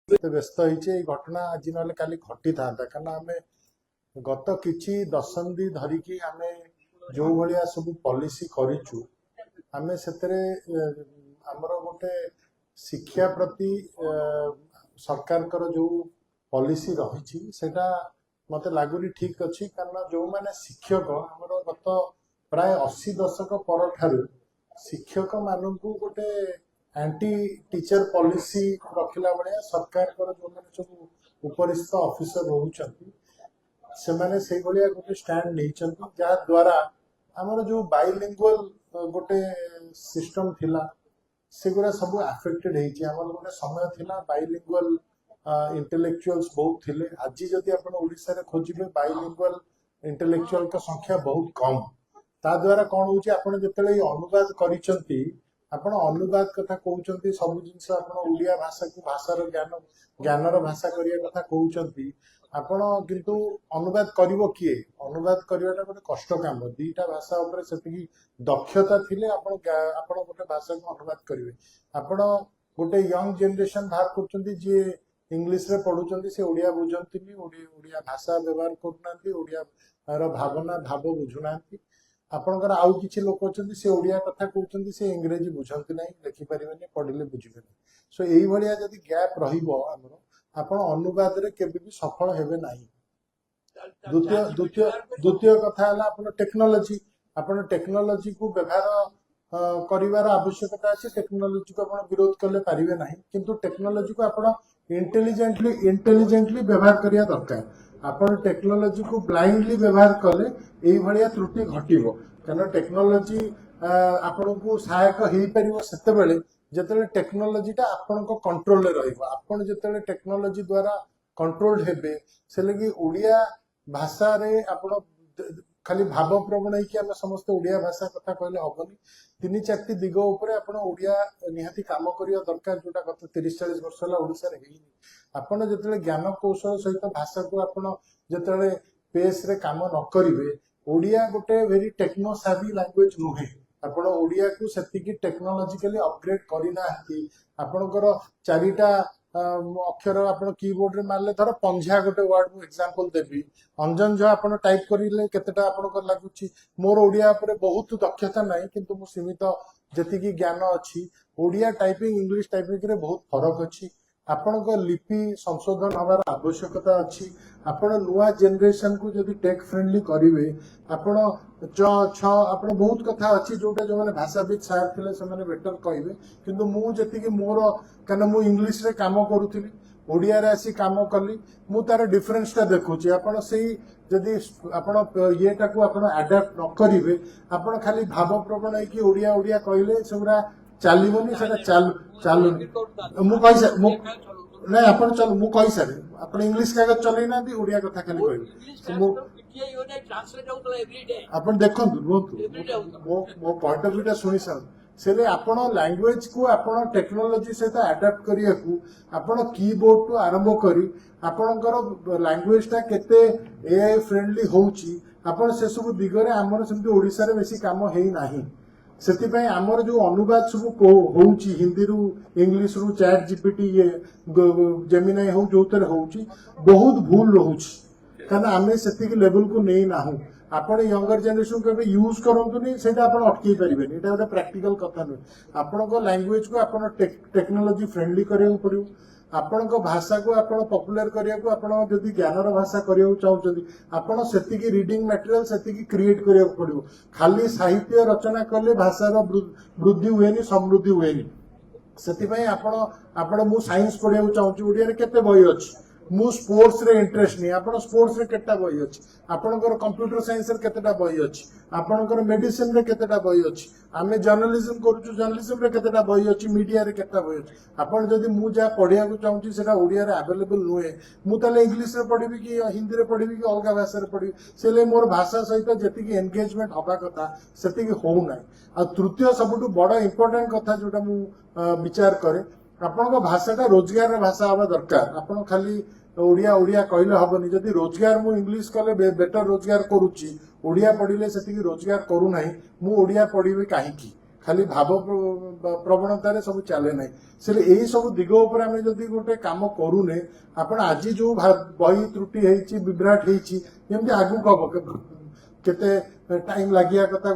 व्यस्त होइछे घटना आज ना काली घटी था कारण आम गत किछि दशंधि धरिकी आम जो भाया सब पॉलिसी करिचु आम से आमर गोटे शिक्षा प्रति सरकार जो पॉलिसी रही सेटा मते लागुनी ठीक अच्छी कारण जो माने शिक्षक आमर गत प्राय 80 दशक पर ठारू शिक्षक मानू गोटे एंटी टीचर पॉलिसी रखिला बड़े सरकार जो मैंने सब उपरिस्थ ऑफिसर रोचंती से माने से भलिया गोटे स्टैंड नहीं जहाँ द्वारा आमर जो बाइलिंगुअल गोटे सिस्टम थिला सेगुरा सब अफेक्टेड होती आमर गोटे समय थिला बाइलिंगुअल इंटेलेक्चुअल्स बहुत थिले आज जदि आपण ओडिसा रे खोजिबे बाइलिंगुअल इंटेलेक्चुअल का संख्या बहुत कम ता द्वारा कौन होची आपण जतले अनुवाद करिसंती आपण अनुवाद कथा कहउचंती सब जिंस आपण ओडिया भाषा को भाषार ज्ञानर भाषा करिया कथा कहउचंती आपण किंतु अनुवाद करिवो किए अनुवाद करिवाटा गोटे कष्ट काम दीटा भाषा ऊपर सेतिकी दक्षता थिले आपण गोटे भाषा को अनुवाद करिवे आपण गोटे यंग जनरेशन बाहर करचंती जे इंग्लिश रे पढुचंती से ओडिया बुझंतीनी ओडिया भाषा व्यवहार करूनांती ओडिया रो भावना भाव बुझुनांती आपणकर आउ किछि लोक अछंती से ओडिया कथा कहउचंती से इंग्रेजी बुझंती नाही लिखि परिबेनी पढिले बुझिबेनी सो एई भलिया जदि गैप रहिबो हमर आपण अनुवाद रे केबे भी सफल हेबे नाही द्वितीय कथा हला आपण टेक्नोलॉजी को व्यवहार करिवार आवश्यकता अछि टेक्नोलॉजी को आपण विरोध करले पारिबे नाही किंतु टेक्नोलॉजी को आपण इंटेलिजेंटली व्यवहार करिया दरकार आपण टेक्नोलॉजी को ब्लाइंडली व्यवहार कले एई भलिया त्रुटि घटिबो कारण टेक्नोलॉजी आपण को सहायक हेई परिबो सेते बेले जेतेले टेक्नोलॉजीटा आपण को कंट्रोल रे रहइबो आपण जेतेले टेक्नोलॉजी द्वारा कंट्रोल हेबे से लगी ओडिया भाषा रे आपण खाली भाव प्रवण है आम समस्त ओडिया भाषा कथा कहले हबनी तीन चार दिग उपरे आपण ओडिया निहाती काम करिया दरकार जोटा गत 30-40 वर्ष होला ओडिसा रे हेइनी आपण जेतेले ज्ञान कौशल सहित भाषा को आपण जेतेले पेस रे काम न करिवे ओडिया गोटे वेरी टेक्नो सावी लैंग्वेज नुहे आपण ओडिया को सेतिकी टेक्नोलॉजिकली अपग्रेड करिना हती आपणकर चारिटा अक्षर आपण कीबोर्ड रे मारले धर पंजा गोटे वर्ड मु एग्जांपल देबी अंजन जो आपण टाइप करिले केतेटा आपणकर लागुची मोर ओडिया पर बहुत दक्षता नाही किंतु मु सीमित जतिकी ज्ञान अछि ओडिया टाइपिंग इंग्लिश टाइपिंग रे बहुत फरक अछि आपणक लिपि संशोधन हमार आवश्यकता अछि आपण नुआ जनरेशन को जदि टेक फ्रेंडली करिवे आपण आपण बहुत कथा अछि जोटा जो माने भाषाविद साहेब थिले से माने बेटर कहिवे किंतु मु जतिकी मोर कने मु इंग्लिश रे काम करूथिली ओडिया रे आसी काम कली मु तार डिफरेंस ता देखुची आपण सेही जदि आपण येटा को आपण अडॉप्ट न करिवे आपण खाली भाव प्रवण है कि ओडिया ओडिया कहिले सेरा चालीबनी सेटा चालू मु कहि मु नहीं आपण चल मु कहि सारे आपण इंग्लिश कागज चलै ना दी ओडिया कथा खाली कहि मु आपण देखंतु मो पॉइंट ऑफ व्यू सुनी सर से आपण लैंग्वेज को आपण टेक्नोलॉजी सहित अडॉप्ट करिया को आपण कीबोर्ड टू आरंभ करी आपणकर लैंग्वेज ता केते एआई फ्रेंडली होउची आपण से सब दिगरे हमर सेमती ओडिसा रे बेसी काम हेई नाही सेतिपय आमर जो अनुवाद सब होउची हिंदी रु इंग्लिश रु चैट जीपीटी ये जेमिनाई हो जोतरे होउची बहुत भूल रहउची कारण आमे सेतिकी लेवल को नै नाहु आपण यंगर जनरेशन को यूज करंतुनी सेटा आपण अटकी परिबेनी एटा गोटे प्रैक्टिकल कथा नै आपण को लैंग्वेज को आपण टेक्नोलॉजी फ्रेंडली करियो पड़ियो आपण को भाषा को आपण पॉपुलर करिया को आपण जदी ज्ञानर भाषा करियो चाहउचंदी आपण सेतिकी रीडिंग मटेरियल सेतिकी क्रिएट करियो पड़ियो खाली साहित्य रचना करले भाषार वृद्धि हुएनी समृद्धि हुएनी सेति पय आपण मु साइंस पढिया चाहउची ओडिया रे केते बही अछि मु स्पोर्ट्स रे इंटरेस्ट नहीं आपण स्पोर्ट्स रे केटा बही अछि आपणकर कंप्यूटर साइंस रे केतेटा बही अछि आपणकर मेडिसिन रे केतेटा बही अछि आमे जर्नलिज्म करूछु जर्नलिज्म रे केतेटा बही अछि मीडिया रे केतेटा बही अछि आपण जदी मु जा पढिया को चाहूची सेटा ओडिया रे अवेलेबल नुहे मु तले इंग्लिश रे पढिबी कि हिंदी रे पढिबी कि अलगा भाषा रे पढिबी सेले मोर भाषा सहित जतिकी एंगेजमेंट हबा कथा सेतिकी होउ नै आ तृतीय सबटु बडा इंपोर्टेंट कथा जोटा मु विचार करे आपणको भाषाटा रोजगार भाषा हवा दरकार आपण खाली ओडिया ओडिया कहले हबनी जदि रोजगार मु इंग्लिश कले बेटर रोजगार करूची ओडिया पढिले सेतिकी रोजगार करू नाही मु ओडिया पढिबे काहे की ଖାଲି ଭାବ ପ୍ରବଣତାରେ ସବୁ ଚାଲେ ନାହିଁ ସେ ଏଇ ସବୁ ଦିଗ ଉପରେ ଆମେ ଯଦି ଗୋଟେ କାମ କରୁନେ ଆପଣ ଆଜି ଯୋଉ ବହି ତ୍ରୁଟି ହେଇଛି ବିଭ୍ରାଟ ହେଇଛି ଯେମିତି ଆଗକୁ ହବ କେତେ ଟାଇମ ଲାଗିବା କଥା